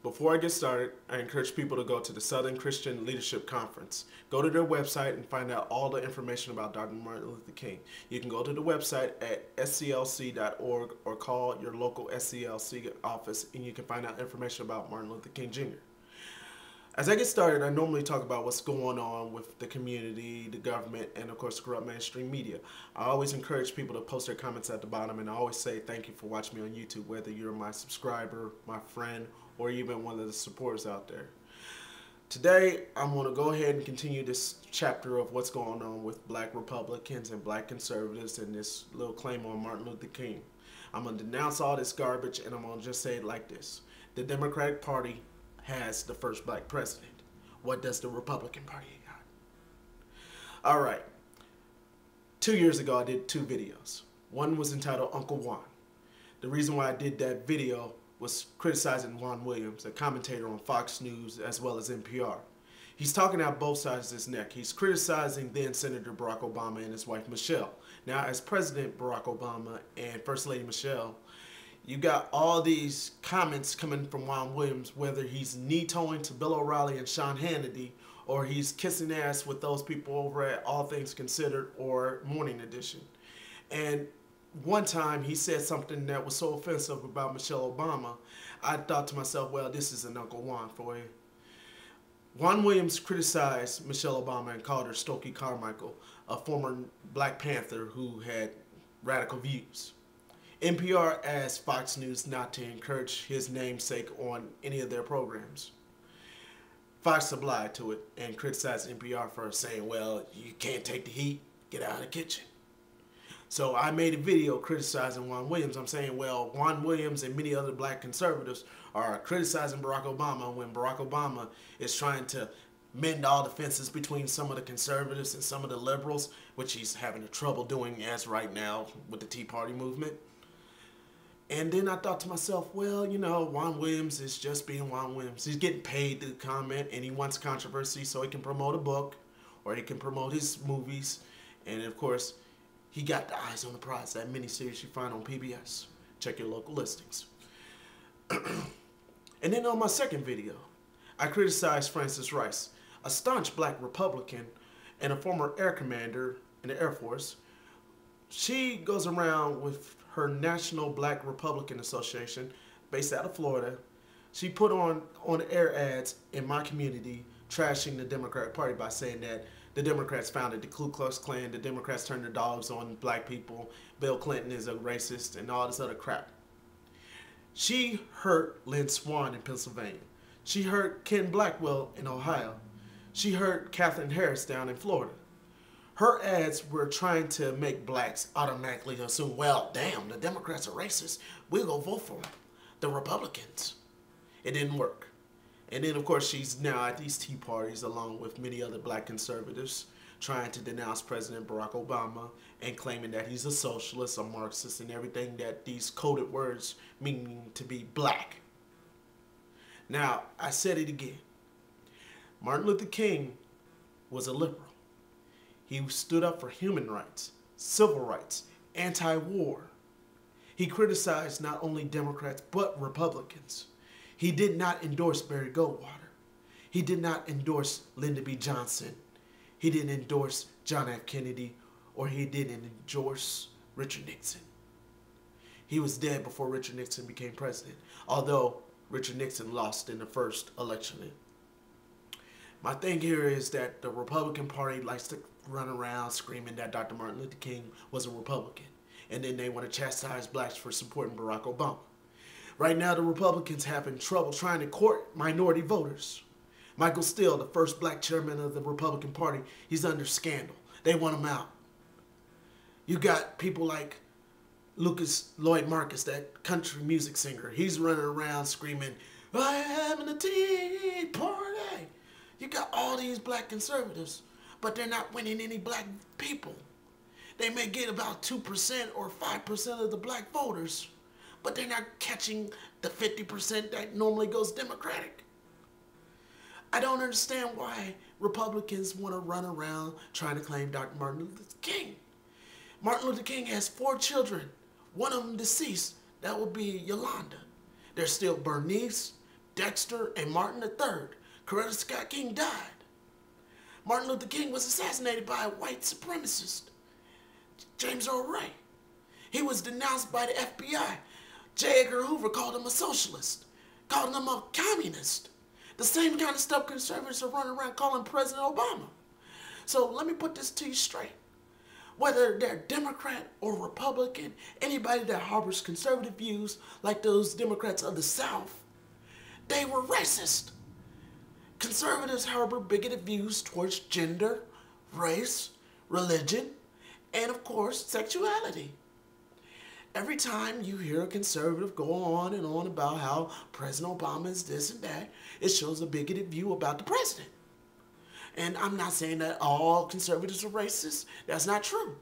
Before I get started, I encourage people to go to the Southern Christian Leadership Conference. Go to their website and find out all the information about Dr. Martin Luther King. You can go to the website at sclc.org or call your local SCLC office and you can find out information about Martin Luther King Jr. As I get started, I normally talk about what's going on with the community, the government, and of course the corrupt mainstream media. I always encourage people to post their comments at the bottom, and I always say thank you for watching me on YouTube, whether you're my subscriber, my friend, or even one of the supporters out there. Today, I'm going to go ahead and continue this chapter of what's going on with black Republicans and black conservatives and this little claim on Martin Luther King. I'm going to denounce all this garbage, and I'm going to just say it like this. The Democratic Party has the first black president. What does the Republican Party got? All right. 2 years ago, I did 2 videos. One was entitled Uncle Juan. The reason why I did that video was criticizing Juan Williams, a commentator on Fox News as well as NPR. He's talking out both sides of his neck. He's criticizing then Senator Barack Obama and his wife Michelle. Now, as President Barack Obama and First Lady Michelle, you got all these comments coming from Juan Williams, whether he's knee-toeing to Bill O'Reilly and Sean Hannity, or he's kissing ass with those people over at All Things Considered or Morning Edition. And one time he said something that was so offensive about Michelle Obama, I thought to myself, well, this is an Uncle Juan for you. Juan Williams criticized Michelle Obama and called her Stokely Carmichael, a former Black Panther who had radical views. NPR asked Fox News not to encourage his namesake on any of their programs. Fox supplied to it and criticized NPR for saying, well, you can't take the heat, get out of the kitchen. So I made a video criticizing Juan Williams. I'm saying, well, Juan Williams and many other black conservatives are criticizing Barack Obama when Barack Obama is trying to mend all the fences between some of the conservatives and some of the liberals, which he's having trouble doing as right now with the Tea Party movement. And then I thought to myself, well, you know, Juan Williams is just being Juan Williams. He's getting paid to comment and he wants controversy so he can promote a book or he can promote his movies. And of course, he got the Eyes on the Prize, that miniseries you find on PBS. Check your local listings. And then on my second video, I criticized Frances Rice, a staunch black Republican and a former air commander in the Air Force. She goes around with her National Black Republican Association, based out of Florida. She put on air ads in my community trashing the Democratic Party by saying that the Democrats founded the Ku Klux Klan, the Democrats turned their dogs on black people, Bill Clinton is a racist, and all this other crap. She hurt Lynn Swan in Pennsylvania. She hurt Ken Blackwell in Ohio. She hurt Katherine Harris down in Florida. Her ads were trying to make blacks automatically assume, well, damn, the Democrats are racist. We'll go vote for them, the Republicans. It didn't work. And then, of course, she's now at these tea parties along with many other black conservatives trying to denounce President Barack Obama and claiming that he's a socialist, a Marxist, and everything that these coded words mean to be black. Now, I said it again. Martin Luther King was a liberal. He stood up for human rights, civil rights, anti-war. He criticized not only Democrats but Republicans. He did not endorse Barry Goldwater. He did not endorse Lyndon B. Johnson. He didn't endorse John F. Kennedy, or he didn't endorse Richard Nixon. He was dead before Richard Nixon became president, although Richard Nixon lost in the first election. My thing here is that the Republican Party likes to run around screaming that Dr. Martin Luther King was a Republican, and then they want to chastise blacks for supporting Barack Obama. Right now, the Republicans having trouble trying to court minority voters. Michael Steele, the first black chairman of the Republican Party, he's under scandal. They want him out. You got people like Lucas Lloyd Marcus, that country music singer. He's running around screaming, I am in a tea party. You got all these black conservatives, but they're not winning any black people. They may get about 2% or 5% of the black voters, but they're not catching the 50% that normally goes Democratic. I don't understand why Republicans want to run around trying to claim Dr. Martin Luther King. Martin Luther King has 4 children, one of them deceased. That would be Yolanda. There's still Bernice, Dexter, and Martin III. Coretta Scott King died. Martin Luther King was assassinated by a white supremacist, James Earl Ray. He was denounced by the FBI. J. Edgar Hoover called him a socialist, called him a communist. The same kind of stuff conservatives are running around calling President Obama. So let me put this to you straight. Whether they're Democrat or Republican, anybody that harbors conservative views like those Democrats of the South, they were racist. Conservatives harbor bigoted views towards gender, race, religion, and of course, sexuality. Every time you hear a conservative go on and on about how President Obama is this and that, it shows a bigoted view about the president. And I'm not saying that all conservatives are racist. That's not true.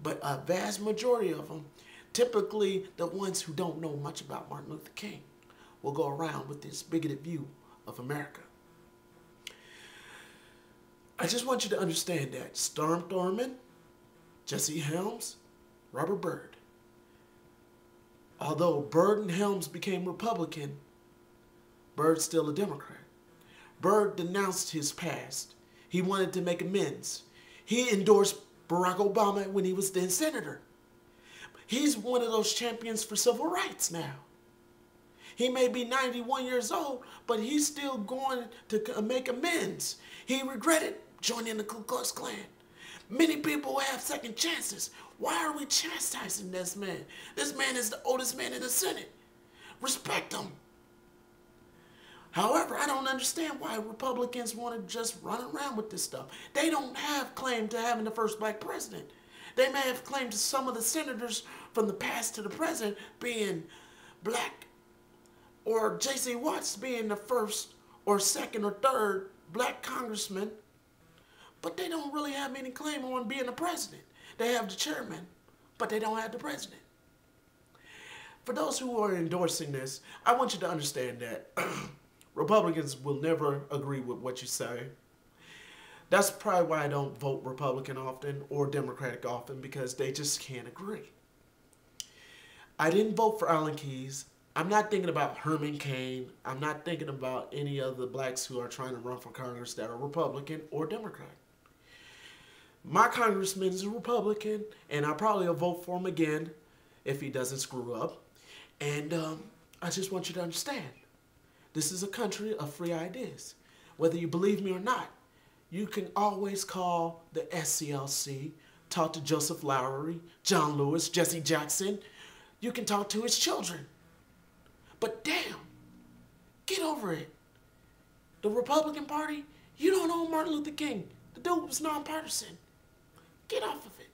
But a vast majority of them, typically the ones who don't know much about Martin Luther King, will go around with this bigoted view of America. I just want you to understand that Strom Thurmond, Jesse Helms, Robert Byrd. Although Byrd and Helms became Republican, Byrd's still a Democrat. Byrd denounced his past. He wanted to make amends. He endorsed Barack Obama when he was then senator. He's one of those champions for civil rights now. He may be 91 years old, but he's still going to make amends. He regretted joining the Ku Klux Klan. Many people have second chances. Why are we chastising this man? This man is the oldest man in the Senate. Respect him. However, I don't understand why Republicans want to just run around with this stuff. They don't have claim to having the first black president. They may have claim to some of the senators from the past to the present being black, or J.C. Watts being the first or second or third black congressman, but they don't really have any claim on being the president. They have the chairman, but they don't have the president. For those who are endorsing this, I want you to understand that Republicans will never agree with what you say. That's probably why I don't vote Republican often or Democratic often, because they just can't agree. I didn't vote for Alan Keyes. I'm not thinking about Herman Cain. I'm not thinking about any of the blacks who are trying to run for Congress that are Republican or Democrat. My congressman is a Republican, and I probably will vote for him again if he doesn't screw up. And I just want you to understand, this is a country of free ideas. Whether you believe me or not, you can always call the SCLC, talk to Joseph Lowery, John Lewis, Jesse Jackson. You can talk to his children. But damn, get over it. The Republican Party, you don't own Martin Luther King. The dude was nonpartisan. Get off of it.